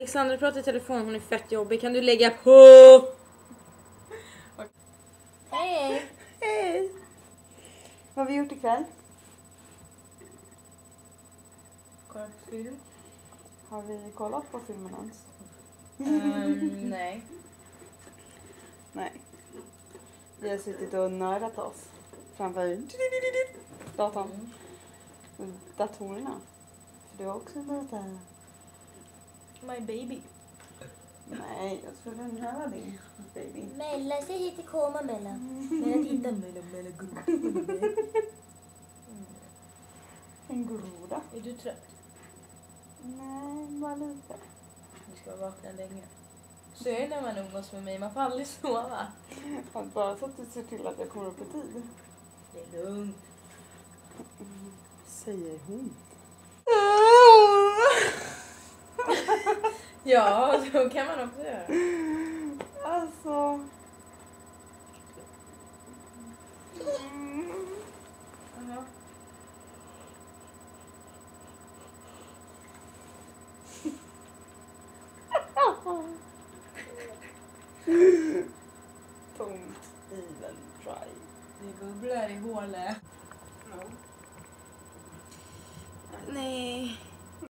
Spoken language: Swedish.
Alexandra pratar i telefon, hon är fett jobbig. Kan du lägga på? Hej! Hej! Vad har vi gjort ikväll? Kolla på film? Har vi kollat på filmen ens? Nej. Nej. Vi har suttit och nördat oss framför datorn. Datorerna. För du har också en dator. My baby. Nej, jag skulle höra din baby. Mella, säg hit till komma Mella. Mella, titta Mella, groda. En groda. Är du trött? Nej, bara lite. Du ska vara vakna länge. Så är det när man umgås med mig, man får aldrig sova. Bara så att du ser till att jag kommer upp i tid. Det är lugnt. Säger hon. Ja, så kan man också göra. Alltså. Jaha. Tomt, even, dry. Det bubblar i hålet. Nej.